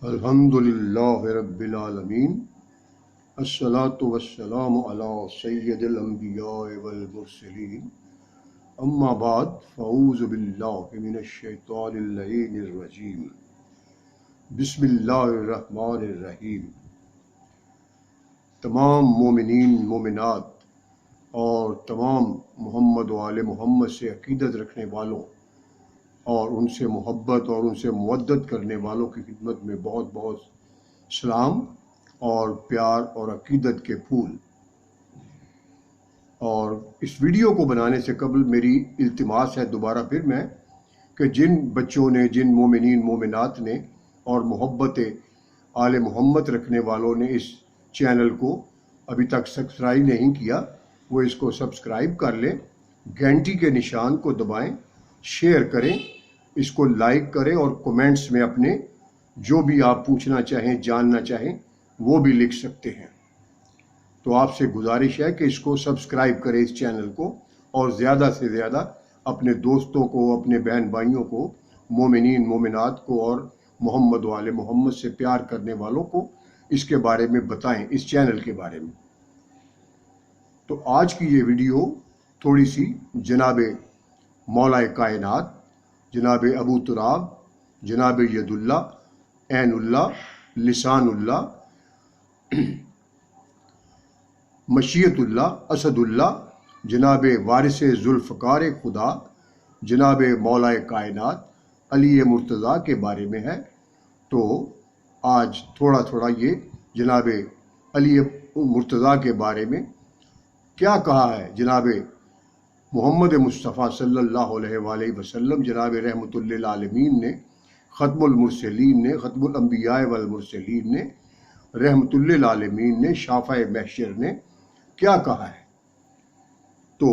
الحمدللہ رب العالمین، الصلاۃ والسلام علی سید الانبیاء والمرسلین، اما بعد فاعوذ باللہ من الشیطان اللعین الرجیم، بسم اللہ الرحمن الرحیم۔ تمام مومنین مومنات اور تمام محمد و آل محمد سے عقیدت رکھنے والوں اور ان سے محبت اور ان سے مودت کرنے والوں کی خدمت میں بہت بہت سلام اور پیار اور عقیدت کے پھول۔ اور اس ویڈیو کو بنانے سے قبل میری التماس ہے دوبارہ پھر میں کہ جن بچوں نے، جن مومنین مومنات نے اور محبت آل محمد رکھنے والوں نے اس چینل کو ابھی تک سبسکرائب نہیں کیا، وہ اس کو سبسکرائب کر لیں، گھنٹی کے نشان کو دبائیں، شیئر کریں، اس کو لائک کریں اور کومنٹس میں اپنے جو بھی آپ پوچھنا چاہیں، جاننا چاہیں وہ بھی لکھ سکتے ہیں۔ تو آپ سے گزارش ہے کہ اس کو سبسکرائب کریں اس چینل کو، اور زیادہ سے زیادہ اپنے دوستوں کو، اپنے بہن بھائیوں کو، مومنین مومنات کو اور محمد و آل محمد سے پیار کرنے والوں کو اس کے بارے میں بتائیں، اس چینل کے بارے میں۔ تو آج کی یہ ویڈیو تھوڑی سی جناب مولا کائنات، جناب ابو تراب، جناب ید اللہ، عین اللہ، لسان اللہ، مشیت اللہ، اسد اللہ، جناب وارث ذوالفقار خدا، جناب مولا کائنات علی مرتضیٰ کے بارے میں ہے۔ تو آج تھوڑا تھوڑا یہ جناب علی مرتضیٰ کے بارے میں کیا کہا ہے جناب محمد مصطفیٰ صلی اللہ علیہ وآلہ وسلم، جناب رحمۃ للعالمین نے، ختم المرسلین نے، ختم الانبیاء والمرسلین نے، رحمۃ للعالمین نے، شافع محشر نے کیا کہا ہے۔ تو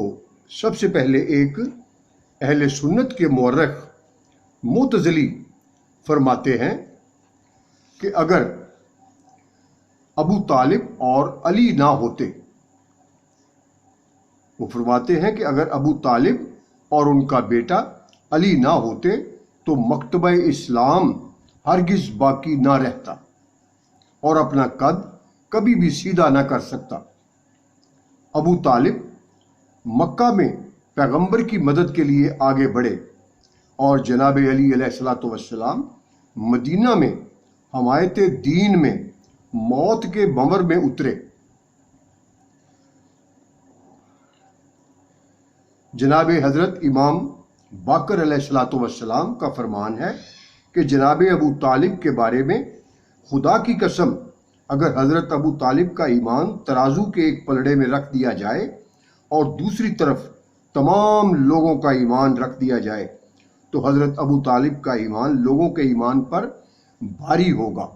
سب سے پہلے ایک اہل سنت کے مورخ معتزلی فرماتے ہیں کہ اگر ابو طالب اور علی نہ ہوتے، وہ فرماتے ہیں کہ اگر ابو طالب اور ان کا بیٹا علی نہ ہوتے تو مکتبہ اسلام ہرگز باقی نہ رہتا اور اپنا قد کبھی بھی سیدھا نہ کر سکتا۔ ابو طالب مکہ میں پیغمبر کی مدد کے لیے آگے بڑھے اور جناب علی علیہ الصلوۃ والسلام مدینہ میں حمایت دین میں موت کے بھنور میں اترے۔ جناب حضرت امام باقر علیہ الصلوۃ والسلام کا فرمان ہے کہ جناب ابو طالب کے بارے میں خدا کی قسم، اگر حضرت ابو طالب کا ایمان ترازو کے ایک پلڑے میں رکھ دیا جائے اور دوسری طرف تمام لوگوں کا ایمان رکھ دیا جائے تو حضرت ابو طالب کا ایمان لوگوں کے ایمان پر بھاری ہوگا۔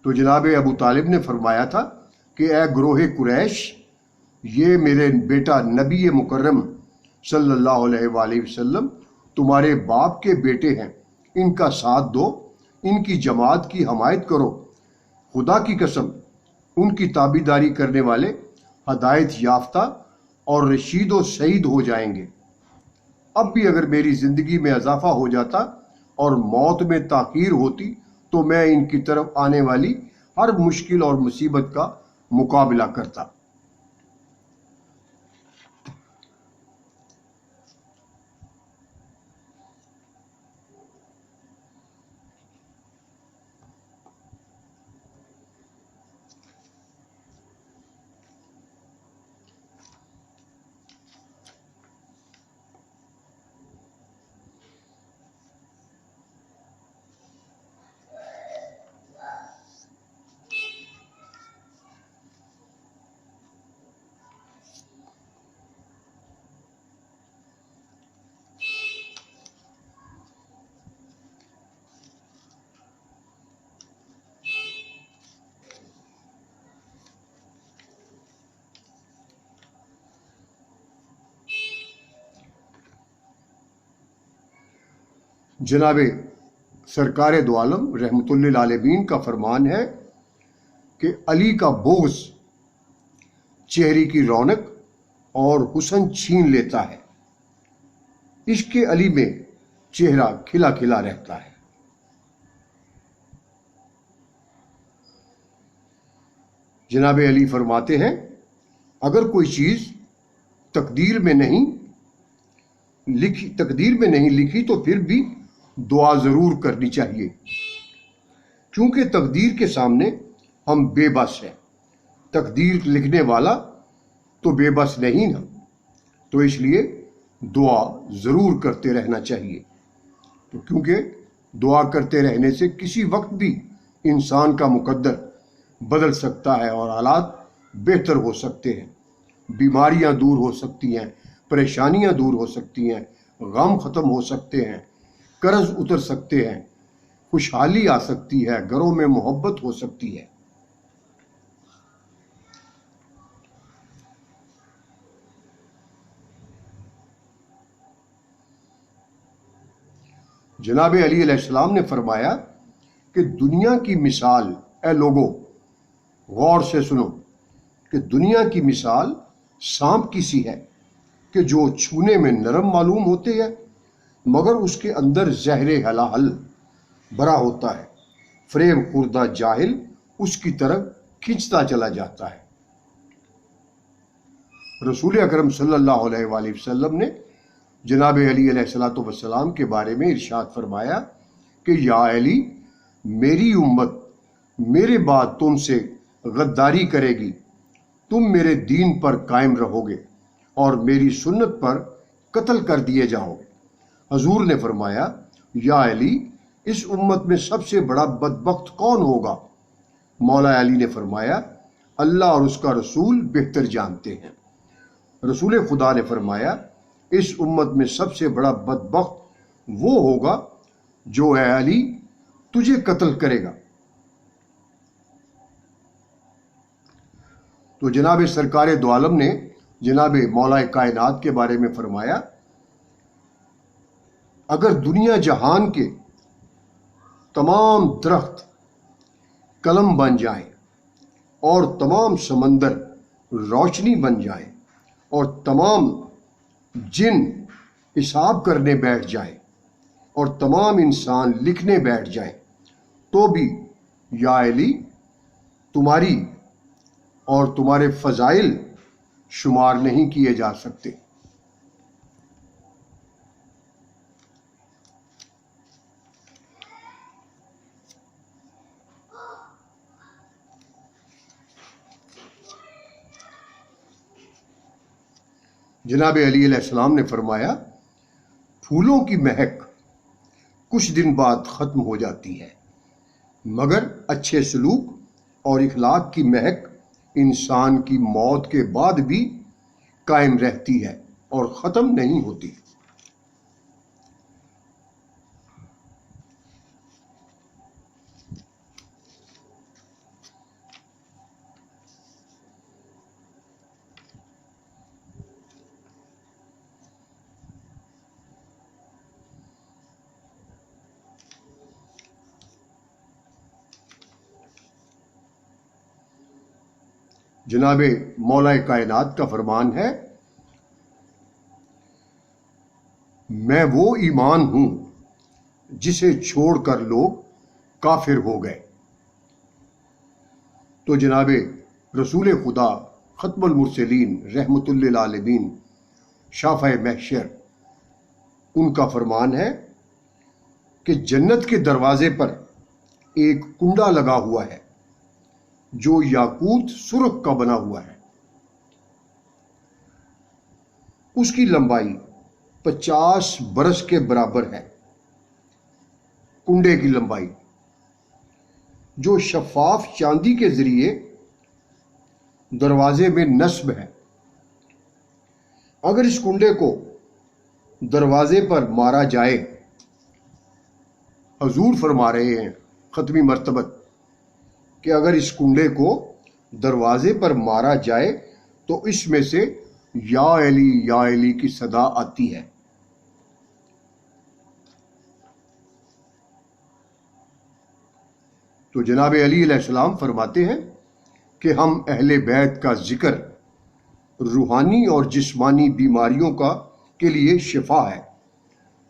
تو جناب ابو طالب نے فرمایا تھا کہ اے گروہ قریش، یہ میرے بیٹا نبی مکرم صلی اللہ علیہ وآلہ وسلم تمہارے باپ کے بیٹے ہیں، ان کا ساتھ دو، ان کی جماعت کی حمایت کرو، خدا کی قسم ان کی تابعداری کرنے والے ہدایت یافتہ اور رشید و سعید ہو جائیں گے۔ اب بھی اگر میری زندگی میں اضافہ ہو جاتا اور موت میں تاخیر ہوتی تو میں ان کی طرف آنے والی ہر مشکل اور مصیبت کا مقابلہ کرتا۔ جناب سرکار دو عالم رحمۃ للعالمین کا فرمان ہے کہ علی کا بغض چہرے کی رونق اور حسن چھین لیتا ہے۔ عشق علی میں چہرہ کھلا کھلا رہتا ہے۔ جناب علی فرماتے ہیں اگر کوئی چیز تقدیر میں نہیں لکھی تو پھر بھی دعا ضرور کرنی چاہیے، کیونکہ تقدیر کے سامنے ہم بے بس ہیں۔ تقدیر لکھنے والا تو بے بس نہیں نا، تو اس لیے دعا ضرور کرتے رہنا چاہیے، تو کیونکہ دعا کرتے رہنے سے کسی وقت بھی انسان کا مقدر بدل سکتا ہے اور حالات بہتر ہو سکتے ہیں، بیماریاں دور ہو سکتی ہیں، پریشانیاں دور ہو سکتی ہیں، غم ختم ہو سکتے ہیں، قرض اتر سکتے ہیں، خوشحالی آ سکتی ہے، گھروں میں محبت ہو سکتی ہے۔ جناب علی علیہ السلام نے فرمایا کہ دنیا کی مثال، اے لوگوں غور سے سنو، کہ دنیا کی مثال سانپ کی سی ہے کہ جو چھونے میں نرم معلوم ہوتے ہیں مگر اس کے اندر زہر ہلاہل بھرا ہوتا ہے، فریب خوردہ جاہل اس کی طرف کھنچتا چلا جاتا ہے۔ رسول اکرم صلی اللہ علیہ وآلہ وسلم نے جناب علی علیہ السلام کے بارے میں ارشاد فرمایا کہ یا علی، میری امت میرے بعد تم سے غداری کرے گی، تم میرے دین پر قائم رہو گے اور میری سنت پر قتل کر دیے جاؤ گے۔ حضور نے فرمایا یا علی، اس امت میں سب سے بڑا بدبخت کون ہوگا؟ مولا علی نے فرمایا اللہ اور اس کا رسول بہتر جانتے ہیں۔ رسول خدا نے فرمایا اس امت میں سب سے بڑا بدبخت وہ ہوگا جو اے علی تجھے قتل کرے گا۔ تو جناب سرکار دو عالم نے جناب مولا کائنات کے بارے میں فرمایا اگر دنیا جہان کے تمام درخت قلم بن جائیں اور تمام سمندر روشنی بن جائیں اور تمام جن حساب کرنے بیٹھ جائیں اور تمام انسان لکھنے بیٹھ جائیں تو بھی یا علی تمہاری اور تمہارے فضائل شمار نہیں کیے جا سکتے۔ جناب علی علیہ السلام نے فرمایا پھولوں کی مہک کچھ دن بعد ختم ہو جاتی ہے مگر اچھے سلوک اور اخلاق کی مہک انسان کی موت کے بعد بھی قائم رہتی ہے اور ختم نہیں ہوتی۔ جناب مولا کائنات کا فرمان ہے میں وہ ایمان ہوں جسے چھوڑ کر لوگ کافر ہو گئے۔ تو جناب رسول خدا ختم المرسلین رحمت للعالمین شافع محشر ان کا فرمان ہے کہ جنت کے دروازے پر ایک کنڈا لگا ہوا ہے جو یاقوت سرخ کا بنا ہوا ہے، اس کی لمبائی 50 برس کے برابر ہے۔ کنڈے کی لمبائی جو شفاف چاندی کے ذریعے دروازے میں نصب ہے، اگر اس کنڈے کو دروازے پر مارا جائے، حضور فرما رہے ہیں ختمی مرتبت کہ اگر اس کنڈے کو دروازے پر مارا جائے تو اس میں سے یا علی کی صدا آتی ہے۔ تو جناب علی علیہ السلام فرماتے ہیں کہ ہم اہل بیت کا ذکر روحانی اور جسمانی بیماریوں کے لیے شفا ہے،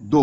2,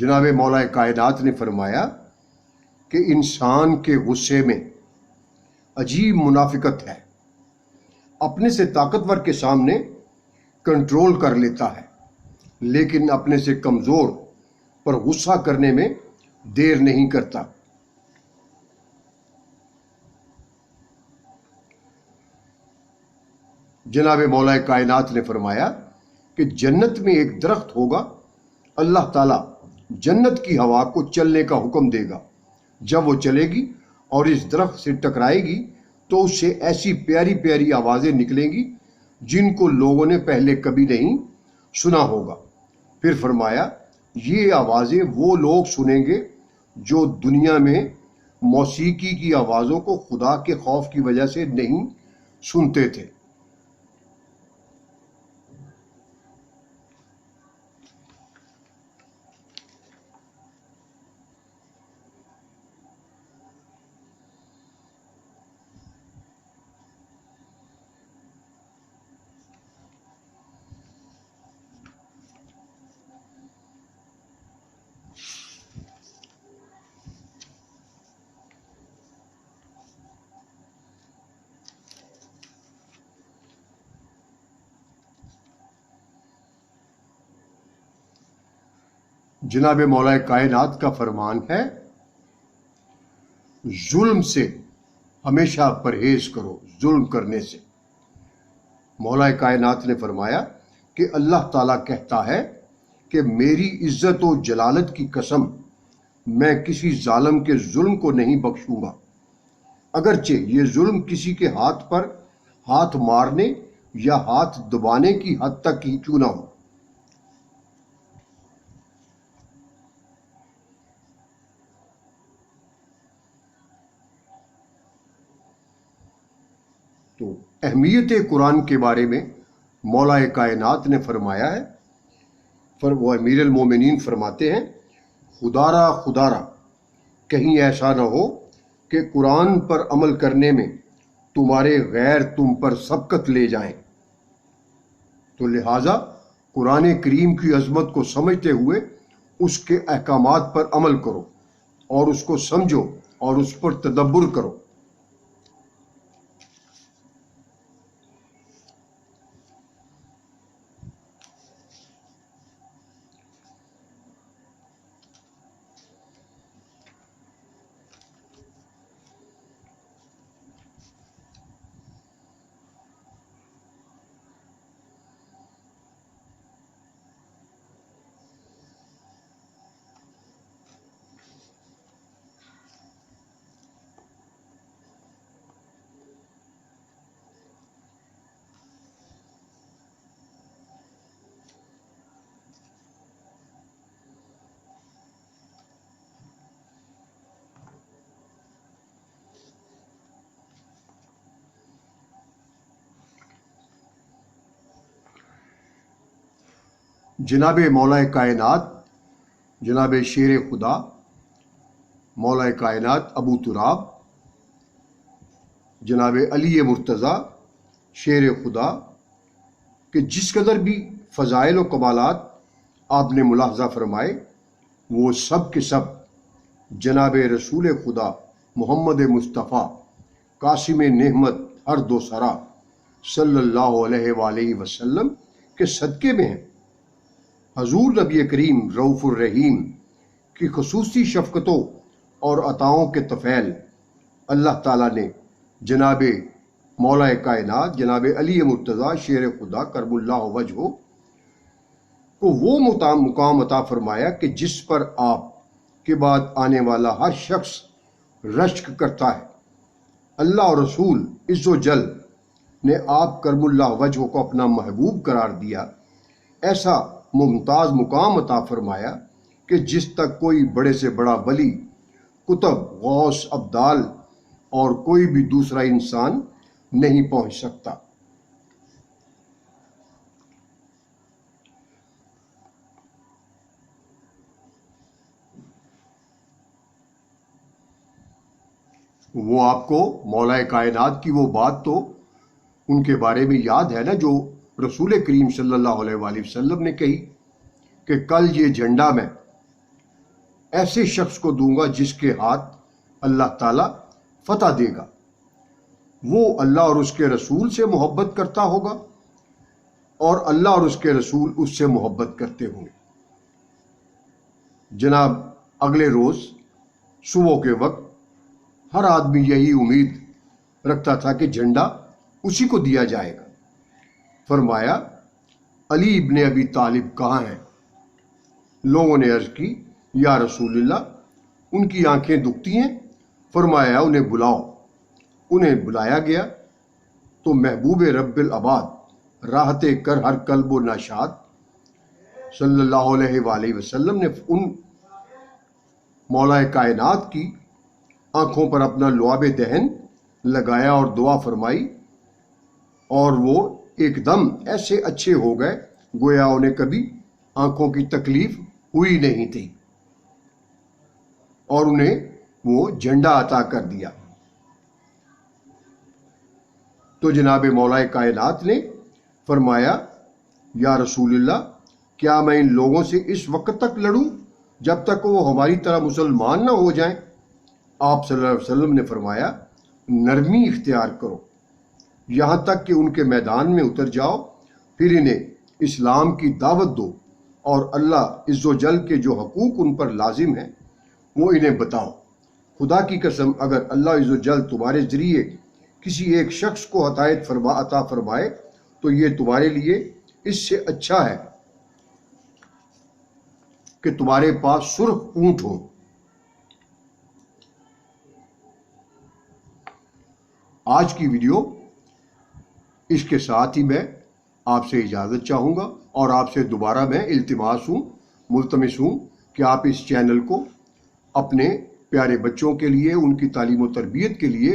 جناب مولا کائنات نے فرمایا کہ انسان کے غصے میں عجیب منافقت ہے، اپنے سے طاقتور کے سامنے کنٹرول کر لیتا ہے، لیکن اپنے سے کمزور پر غصہ کرنے میں دیر نہیں کرتا۔ جناب مولا کائنات نے فرمایا کہ جنت میں ایک درخت ہوگا، اللہ تعالیٰ جنت کی ہوا کو چلنے کا حکم دے گا، جب وہ چلے گی اور اس درخت سے ٹکرائے گی تو اس سے ایسی پیاری پیاری آوازیں نکلیں گی جن کو لوگوں نے پہلے کبھی نہیں سنا ہوگا۔ پھر فرمایا یہ آوازیں وہ لوگ سنیں گے جو دنیا میں موسیقی کی آوازوں کو خدا کے خوف کی وجہ سے نہیں سنتے تھے۔ جناب مولا کائنات کا فرمان ہے ظلم سے ہمیشہ پرہیز کرو، ظلم کرنے سے۔ مولا کائنات نے فرمایا کہ اللہ تعالیٰ کہتا ہے کہ میری عزت و جلالت کی قسم، میں کسی ظالم کے ظلم کو نہیں بخشوں گا، اگرچہ یہ ظلم کسی کے ہاتھ پر ہاتھ مارنے یا ہاتھ دبانے کی حد تک ہی کیوں نہ ہو۔ تو اہمیت قرآن کے بارے میں مولا کائنات نے فرمایا ہے، وہ امیر المومنین فرماتے ہیں خدارا کہیں ایسا نہ ہو کہ قرآن پر عمل کرنے میں تمہارے غیر تم پر سبقت لے جائیں، تو لہٰذا قرآن کریم کی عظمت کو سمجھتے ہوئے اس کے احکامات پر عمل کرو اور اس کو سمجھو اور اس پر تدبر کرو۔ جناب مولا کائنات، جناب شیر خدا مولا کائنات ابو تراب جناب علی مرتضیٰ شیر خدا کہ جس قدر بھی فضائل و کمالات آپ نے ملاحظہ فرمائے، وہ سب کے سب جناب رسول خدا محمد مصطفیٰ قاسم نعمت ہر دو سرا صلی اللہ علیہ وآلہ وسلم کے صدقے میں ہیں۔ حضور نبی کریم رؤوف الرحیم کی خصوصی شفقتوں اور عطاؤں کے طفیل اللہ تعالیٰ نے جناب مولا کائنات جناب علی مرتضیٰ شیر خدا کرم اللہ وجہہ کو وہ مقام عطا فرمایا کہ جس پر آپ کے بعد آنے والا ہر شخص رشک کرتا ہے۔ اللہ اور رسول عز و جل نے آپ کرم اللہ وجہہ کو اپنا محبوب قرار دیا، ایسا ممتاز مقام عطا فرمایا کہ جس تک کوئی بڑے سے بڑا ولی، کتب، غوث، ابدال اور کوئی بھی دوسرا انسان نہیں پہنچ سکتا۔ وہ آپ کو مولا کائنات کی وہ بات تو ان کے بارے میں یاد ہے نا، جو رسول کریم صلی اللہ علیہ وآلہ وسلم نے کہی کہ کل یہ جھنڈا میں ایسے شخص کو دوں گا جس کے ہاتھ اللہ تعالیٰ فتح دے گا، وہ اللہ اور اس کے رسول سے محبت کرتا ہوگا اور اللہ اور اس کے رسول اس سے محبت کرتے ہوں گے۔ جناب اگلے روز صبح کے وقت ہر آدمی یہی امید رکھتا تھا کہ جھنڈا اسی کو دیا جائے گا۔ فرمایا علی ابن ابی طالب کہاں ہیں؟ لوگوں نے عرض کی یا رسول اللہ ان کی آنکھیں دکھتی ہیں۔ فرمایا انہیں بلاؤ۔ انہیں بلایا گیا تو محبوب رب العباد راحت کر ہر قلب و ناشاد صلی اللہ علیہ وآلہ وسلم نے ان مولا کائنات کی آنکھوں پر اپنا لعاب دہن لگایا اور دعا فرمائی، اور وہ ایک دم ایسے اچھے ہو گئے گویا انہیں کبھی آنکھوں کی تکلیف ہوئی نہیں تھی، اور انہیں وہ جھنڈا عطا کر دیا۔ تو جناب مولا کائنات نے فرمایا یا رسول اللہ کیا میں ان لوگوں سے اس وقت تک لڑوں جب تک وہ ہماری طرح مسلمان نہ ہو جائیں؟ آپ صلی اللہ علیہ وسلم نے فرمایا نرمی اختیار کرو یہاں تک کہ ان کے میدان میں اتر جاؤ، پھر انہیں اسلام کی دعوت دو اور اللہ عز و جل کے جو حقوق ان پر لازم ہیں وہ انہیں بتاؤ۔ خدا کی قسم اگر اللہ عز و جل تمہارے ذریعے کسی ایک شخص کو ہدایت عطا فرمائے تو یہ تمہارے لیے اس سے اچھا ہے کہ تمہارے پاس سرخ اونٹ ہو۔ آج کی ویڈیو اس کے ساتھ ہی میں آپ سے اجازت چاہوں گا، اور آپ سے دوبارہ میں ملتمس ہوں کہ آپ اس چینل کو اپنے پیارے بچوں کے لیے، ان کی تعلیم و تربیت کے لیے،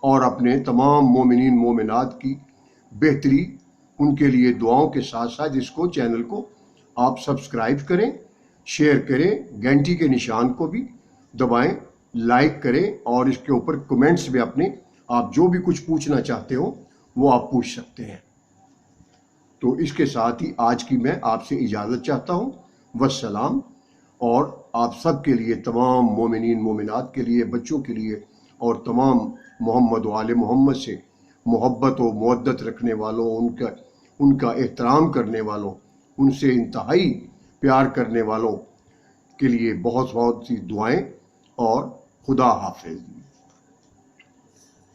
اور اپنے تمام مومنین مومنات کی بہتری ان کے لیے دعاؤں کے ساتھ ساتھ اس کو چینل کو آپ سبسکرائب کریں، شیئر کریں، گھنٹی کے نشان کو بھی دبائیں، لائک کریں، اور اس کے اوپر کمنٹس میں اپنے آپ جو بھی کچھ پوچھنا چاہتے ہو وہ آپ پوچھ سکتے ہیں۔ تو اس کے ساتھ ہی آج کی میں آپ سے اجازت چاہتا ہوں۔ والسلام۔ اور آپ سب کے لیے، تمام مومنین مومنات کے لیے، بچوں کے لیے، اور تمام محمد و آل محمد سے محبت و مودت رکھنے والوں، ان کا احترام کرنے والوں، ان سے انتہائی پیار کرنے والوں کے لیے بہت بہت سی دعائیں، اور خدا حافظ۔